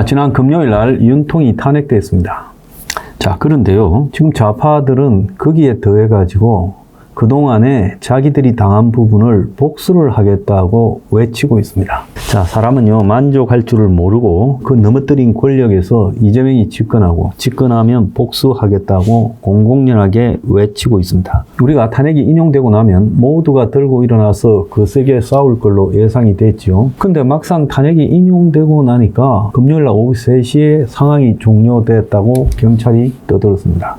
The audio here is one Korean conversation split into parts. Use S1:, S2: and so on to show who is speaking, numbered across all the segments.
S1: 지난 금요일 날 윤통이 탄핵됐습니다. 자, 그런데요. 지금 좌파들은 거기에 더해가지고 그동안에 자기들이 당한 부분을 복수를 하겠다고 외치고 있습니다. 자, 사람은요, 만족할 줄을 모르고 그 넘어뜨린 권력에서 이재명이 집권하면 복수하겠다고 공공연하게 외치고 있습니다. 우리가 탄핵이 인용되고 나면 모두가 들고 일어나서 거세게 싸울 걸로 예상이 됐죠. 근데 막상 탄핵이 인용되고 나니까 금요일날 오후 3시에 상황이 종료됐다고 경찰이 떠들었습니다.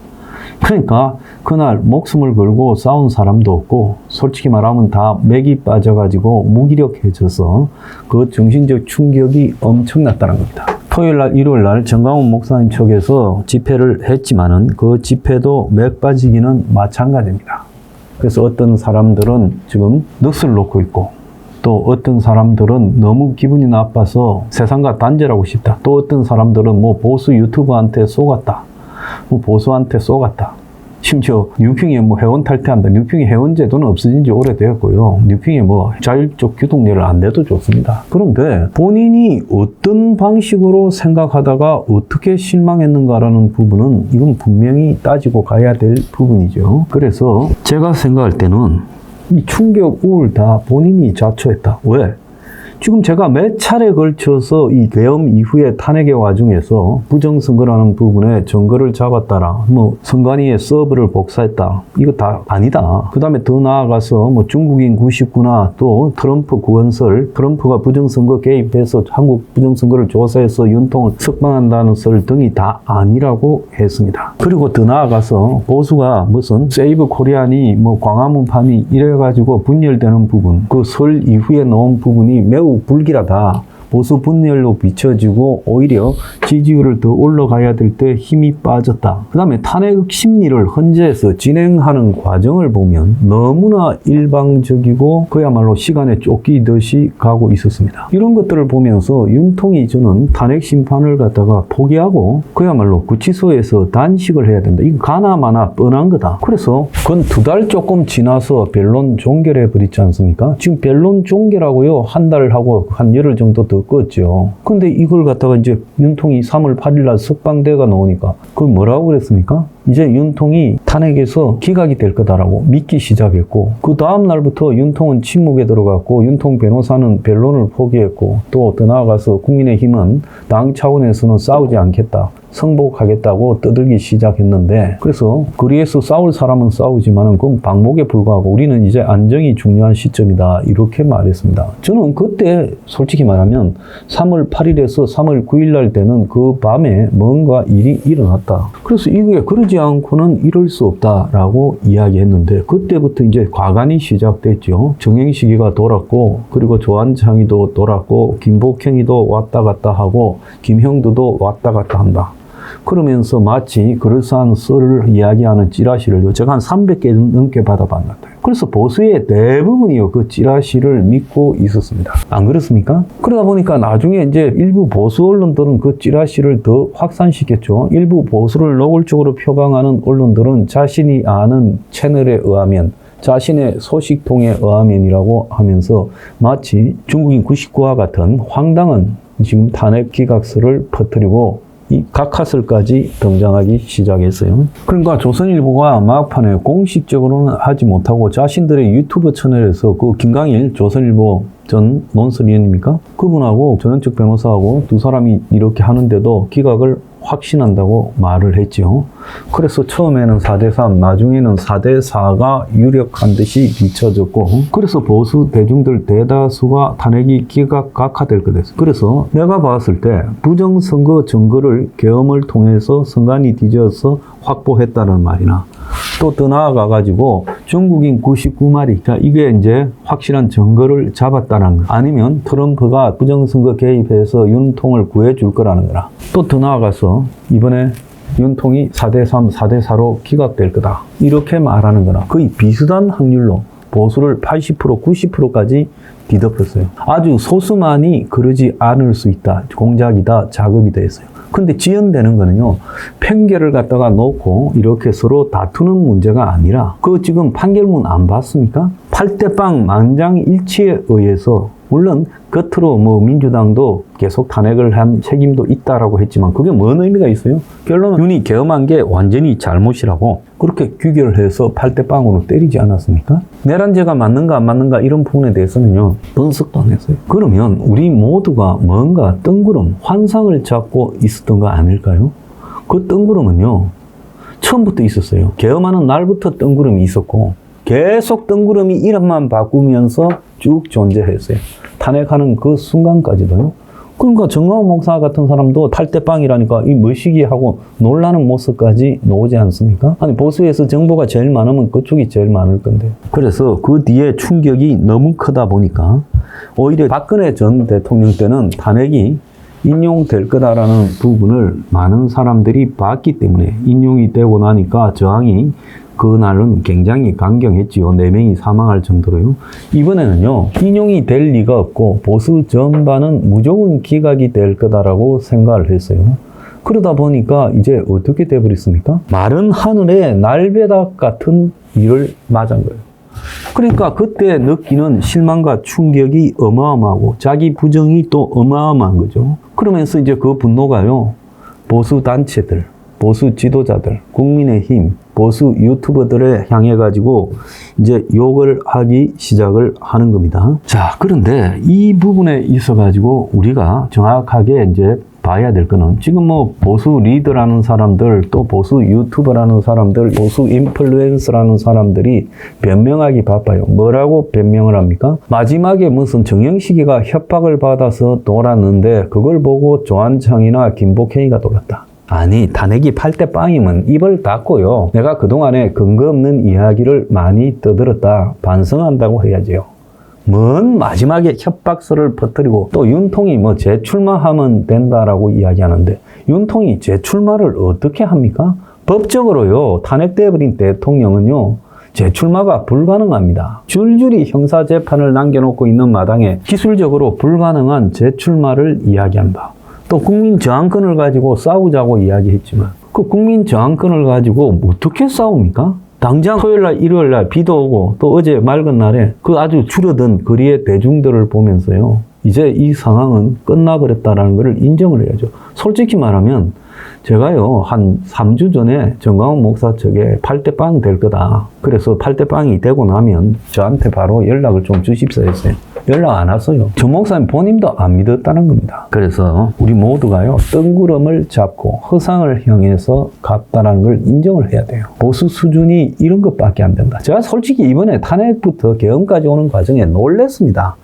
S1: 그러니까 그날 목숨을 걸고 싸운 사람도 없고 솔직히 말하면 다 맥이 빠져가지고 무기력해져서 그 정신적 충격이 엄청났다는 겁니다. 토요일날, 일요일날 정강훈 목사님 측에서 집회를 했지만은 그 집회도 맥 빠지기는 마찬가지입니다. 그래서 어떤 사람들은 지금 넋을 놓고 있고 또 어떤 사람들은 너무 기분이 나빠서 세상과 단절하고 싶다. 또 어떤 사람들은 뭐 보수 유튜버한테 속았다. 뭐 보수한테 쏘갔다. 심지어 뉴핑에 뭐 회원 탈퇴한다. 뉴핑이 회원 제도는 없어진 지 오래되었고요. 뉴핑에 뭐 자율적 교통료를 안 내도 좋습니다. 그런데 본인이 어떤 방식으로 생각하다가 어떻게 실망했는가라는 부분은 이건 분명히 따지고 가야 될 부분이죠. 그래서 제가 생각할 때는 이 충격, 우울 다 본인이 자초했다. 왜? 지금 제가 몇 차례 걸쳐서 이 계엄 이후의 탄핵의 와중에서 부정선거라는 부분에 증거를 잡았다라, 뭐 선관위의 서버를 복사했다. 이거 다 아니다. 그 다음에 더 나아가서 뭐 중국인 99나 또 트럼프 구원설, 트럼프가 부정선거 개입해서 한국 부정선거를 조사해서 윤통을 석방한다는 설 등이 다 아니라고 했습니다. 그리고 더 나아가서 보수가 무슨 세이브 코리안이 뭐 광화문판이 이래가지고 분열되는 부분, 그 설 이후에 나온 부분이 매우 불길하다. 보수 분열로 비춰지고 오히려 지지율을 더 올라가야 될 때 힘이 빠졌다. 그 다음에 탄핵 심리를 헌재에서 진행하는 과정을 보면 너무나 일방적이고 그야말로 시간에 쫓기듯이 가고 있었습니다. 이런 것들을 보면서 윤통이 저는 탄핵 심판을 갖다가 포기하고 그야말로 구치소에서 단식을 해야 된다. 이거 가나마나 뻔한 거다. 그래서 그건 2달 조금 지나서 변론 종결해 버리지 않습니까? 지금 변론 종결하고요, 한 달 하고 한 열흘 정도 더 껐죠. 근데 이걸 갖다가 이제 윤통이 3월 8일 날 석방대가 나오니까 그걸 뭐라고 그랬습니까? 이제 윤통이 탄핵에서 기각이 될 거다라고 믿기 시작했고, 그 다음 날부터 윤통은 침묵에 들어갔고 윤통 변호사는 변론을 포기했고, 또 더 나아가서 국민의힘은 당 차원에서는 싸우지 않겠다, 승복하겠다고 떠들기 시작했는데, 그래서 거리에서 싸울 사람은 싸우지만은 그건 방목에 불과하고 우리는 이제 안정이 중요한 시점이다, 이렇게 말했습니다. 저는 그때 솔직히 말하면 3월 8일에서 3월 9일 날 되는 그 밤에 뭔가 일이 일어났다. 그래서 이게 그러지 않고는 이럴 수 없다라고 이야기했는데, 그때부터 이제 과간이 시작됐죠. 정행시기가 돌았고, 그리고 조한창이도 돌았고, 김복행이도 왔다 갔다 하고, 김형두도 왔다 갔다 한다. 그러면서 마치 그럴싸한 썰을 이야기하는 찌라시를 제가 한 300개 넘게 받아봤는데, 그래서 보수의 대부분이요, 그 찌라시를 믿고 있었습니다. 안 그렇습니까? 그러다 보니까 나중에 이제 일부 보수 언론들은 그 찌라시를 더 확산시켰죠. 일부 보수를 노골적으로 표방하는 언론들은 자신이 아는 채널에 의하면, 자신의 소식통에 의하면이라고 하면서 마치 중국인 99와 같은 황당한 지금 탄핵 기각설을 퍼뜨리고 이 각하설까지 등장하기 시작했어요. 그러니까 조선일보가 막판에 공식적으로는 하지 못하고 자신들의 유튜브 채널에서 그 김강일 조선일보 전 논설위원입니까? 그분하고 전원책 변호사하고 두 사람이 이렇게 하는데도 기각을 확신한다고 말을 했죠. 그래서 처음에는 4대3, 나중에는 4대4가 유력한 듯이 비춰졌고, 그래서 보수 대중들 대다수가 탄핵이 각하될 것 됐어요. 그래서 내가 봤을 때 부정선거 증거를 계엄을 통해서 선관위 뒤져서 확보했다는 말이나, 또 더 나아가가지고 중국인 99마리, 자, 이게 이제 확실한 증거를 잡았다는 거. 아니면 트럼프가 부정선거 개입해서 윤통을 구해줄 거라는 거라. 또 더 나아가서 이번에 윤통이 4대3, 4대4로 기각될 거다, 이렇게 말하는 거나 거의 비슷한 확률로 보수를 80%, 90%까지 뒤덮었어요. 아주 소수만이 그러지 않을 수 있다, 공작이다, 작업이다 했어요. 근데 지연되는 거는요, 판결을 갖다가 놓고 이렇게 서로 다투는 문제가 아니라, 그 지금 판결문 안 봤습니까? 8대 빵 만장일치에 의해서 물론 겉으로 뭐 민주당도 계속 탄핵을 한 책임도 있다라고 했지만 그게 뭔 의미가 있어요? 결론은 윤이 계엄한 게 완전히 잘못이라고 그렇게 규결을 해서 팔대빵으로 때리지 않았습니까? 내란죄가 맞는가 안 맞는가 이런 부분에 대해서는요 분석도 안 했어요. 그러면 우리 모두가 뭔가 뜬구름, 환상을 잡고 있었던 거 아닐까요? 그 뜬구름은요 처음부터 있었어요. 계엄하는 날부터 뜬구름이 있었고 계속 뜬구름이 이름만 바꾸면서 쭉 존재했어요. 탄핵하는 그 순간까지도요. 그러니까 정광훈 목사 같은 사람도 팔대빵이라니까 이 뭐시기 하고 놀라는 모습까지 나오지 않습니까? 아니 보수에서 정보가 제일 많으면 그쪽이 제일 많을 건데. 그래서 그 뒤에 충격이 너무 크다 보니까 오히려 박근혜 전 대통령 때는 탄핵이 인용될 거다라는 부분을 많은 사람들이 봤기 때문에 인용이 되고 나니까 저항이 그날은 굉장히 강경했지요. 4명이 사망할 정도로요. 이번에는요. 인용이 될 리가 없고 보수 전반은 무조건 기각이 될 거다라고 생각을 했어요. 그러다 보니까 이제 어떻게 돼버렸습니까? 마른 하늘에 날벼락 같은 일을 맞은 거예요. 그러니까 그때 느끼는 실망과 충격이 어마어마하고 자기 부정이 또 어마어마한 거죠. 그러면서 이제 그 분노가요. 보수 단체들, 보수 지도자들, 국민의힘, 보수 유튜버들에 향해 가지고 이제 욕을 하기 시작을 하는 겁니다. 자, 그런데 이 부분에 있어 가지고 우리가 정확하게 이제 봐야 될 거는 지금 뭐 보수 리더라는 사람들 또 보수 유튜버라는 사람들 보수 인플루언서라는 사람들이 변명하기 바빠요. 뭐라고 변명을 합니까? 마지막에 무슨 정영식이가 협박을 받아서 돌았는데 그걸 보고 조한창이나 김복현이가 돌았다. 아니 탄핵이 팔대빵이면 입을 닫고요. 내가 그동안에 근거 없는 이야기를 많이 떠들었다. 반성한다고 해야지요. 뭔 마지막에 협박서를 퍼뜨리고 또 윤통이 뭐 재출마하면 된다라고 이야기하는데 윤통이 재출마를 어떻게 합니까? 법적으로요. 탄핵돼버린 대통령은요. 재출마가 불가능합니다. 줄줄이 형사재판을 남겨놓고 있는 마당에 기술적으로 불가능한 재출마를 이야기한다. 또 국민 저항권을 가지고 싸우자고 이야기했지만 그 국민 저항권을 가지고 어떻게 싸웁니까? 당장 토요일날 일요일날 비도 오고 또 어제 맑은 날에 그 아주 줄어든 거리의 대중들을 보면서요. 이제 이 상황은 끝나버렸다라는 것을 인정을 해야죠. 솔직히 말하면 제가요 한 3주 전에 정광훈 목사 측에 팔대빵 될 거다. 그래서 팔대빵이 되고 나면 저한테 바로 연락을 좀 주십사 했어요. 연락 안 왔어요. 정 목사님 본인도 안 믿었다는 겁니다. 그래서 우리 모두가요 뜬구름을 잡고 허상을 향해서 갔다는 걸 인정을 해야 돼요. 보수 수준이 이런 것밖에 안 된다. 제가 솔직히 이번에 탄핵부터 계엄까지 오는 과정에 놀랬습니다.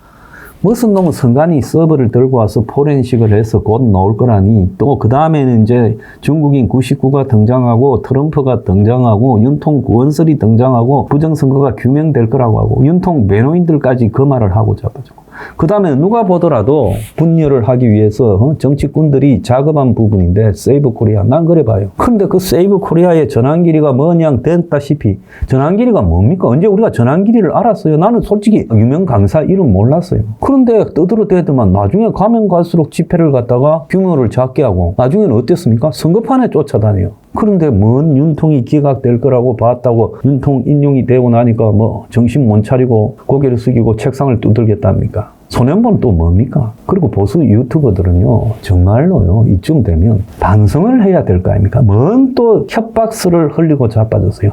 S1: 무슨 놈은 선관위 서버를 들고 와서 포렌식을 해서 곧 나올 거라니 또 그 다음에는 이제 중국인 99가 등장하고 트럼프가 등장하고 윤통 구원설이 등장하고 부정선거가 규명될 거라고 하고 윤통 매노인들까지 그 말을 하고 잡아주고 그 다음에 누가 보더라도 분열을 하기 위해서 정치꾼들이 작업한 부분인데 세이브 코리아 난 그래 봐요. 그런데 그 세이브 코리아의 전환길이가 뭐냐 됐다시피 전환길이가 뭡니까? 언제 우리가 전환길이를 알았어요? 나는 솔직히 유명 강사 이름 몰랐어요. 그런데 떠들어대더만 나중에 가면 갈수록 집회를 갖다가 규모를 작게 하고 나중에는 어땠습니까? 선거판에 쫓아다녀요. 그런데 뭔 윤통이 기각될 거라고 봤다고 윤통 인용이 되고 나니까 뭐 정신 못 차리고 고개를 숙이고 책상을 두들겼답니까? 소년범은 또 뭡니까? 그리고 보수 유튜버들은요 정말로요 이쯤 되면 반성을 해야 될 거 아닙니까? 뭔 또 협박수를 흘리고 자빠졌어요.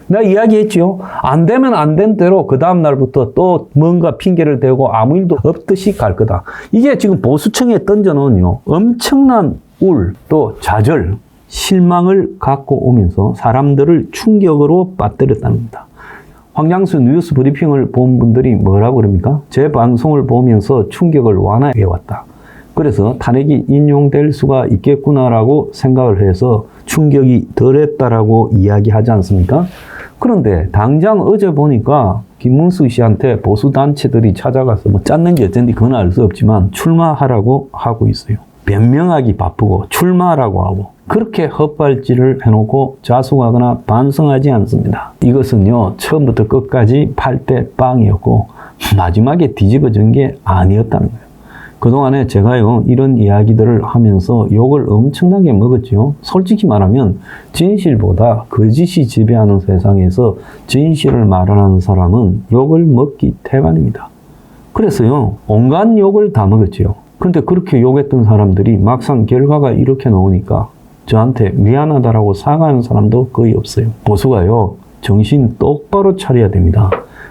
S1: 내가 이야기했죠. 안 되면 안 된 대로 그 다음 날부터 또 뭔가 핑계를 대고 아무 일도 없듯이 갈 거다. 이게 지금 보수청에 던져놓은요 엄청난 울 또 좌절 실망을 갖고 오면서 사람들을 충격으로 빠뜨렸다는 겁니다. 황장수 뉴스 브리핑을 본 분들이 뭐라고 그럽니까? 제 방송을 보면서 충격을 완화해왔다. 그래서 탄핵이 인용될 수가 있겠구나라고 생각을 해서 충격이 덜했다라고 이야기하지 않습니까? 그런데 당장 어제 보니까 김문수 씨한테 보수단체들이 찾아가서 뭐 짰는지 어쩐지 그건 알 수 없지만 출마하라고 하고 있어요. 변명하기 바쁘고 출마하라고 하고 그렇게 헛발질을 해놓고 자숙하거나 반성하지 않습니다. 이것은요 처음부터 끝까지 팔대빵이었고 마지막에 뒤집어진 게 아니었다는 거예요. 그동안에 제가요 이런 이야기들을 하면서 욕을 엄청나게 먹었죠. 솔직히 말하면 진실보다 거짓이 지배하는 세상에서 진실을 말하는 사람은 욕을 먹기 태반입니다. 그래서요, 온갖 욕을 다 먹었지요. 근데 그렇게 욕했던 사람들이 막상 결과가 이렇게 나오니까 저한테 미안하다라고 사과하는 사람도 거의 없어요. 보수가요, 정신 똑바로 차려야 됩니다.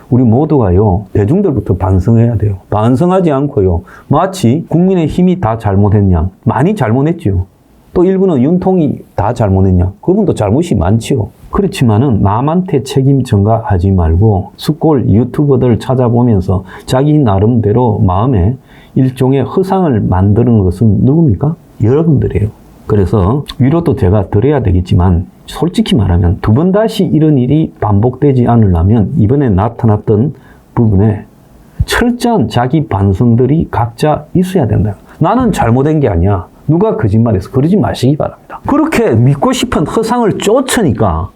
S1: 우리 모두가요, 대중들부터 반성해야 돼요. 반성하지 않고요, 마치 국민의 힘이 다 잘못했냐. 많이 잘못했지요. 또 일부는 윤통이 다 잘못했냐. 그분도 잘못이 많지요. 그렇지만은 남한테 책임 전가하지 말고 숫골 유튜버들 찾아보면서 자기 나름대로 마음에 일종의 허상을 만드는 것은 누굽니까? 여러분들이에요. 그래서 위로도 제가 드려야 되겠지만 솔직히 말하면 두 번 다시 이런 일이 반복되지 않으려면 이번에 나타났던 부분에 철저한 자기 반성들이 각자 있어야 된다. 나는 잘못한 게 아니야. 누가 거짓말해서 그러지 마시기 바랍니다. 그렇게 믿고 싶은 허상을 쫓으니까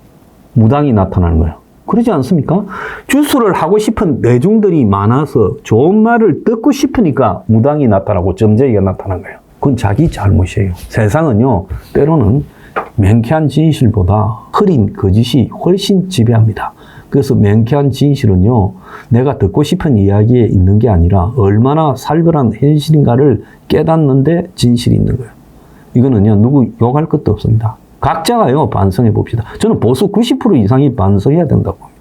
S1: 무당이 나타나는 거예요. 그러지 않습니까? 주술을 하고 싶은 대중들이 많아서 좋은 말을 듣고 싶으니까 무당이 나타나고 점쟁이가 나타난 거예요. 그건 자기 잘못이에요. 세상은요, 때로는 맹쾌한 진실보다 흐린 거짓이 훨씬 지배합니다. 그래서 맹쾌한 진실은요, 내가 듣고 싶은 이야기에 있는 게 아니라 얼마나 살벌한 현실인가를 깨닫는데 진실이 있는 거예요. 이거는요, 누구 욕할 것도 없습니다. 각자가요, 반성해 봅시다. 저는 보수 90% 이상이 반성해야 된다고 봅니다.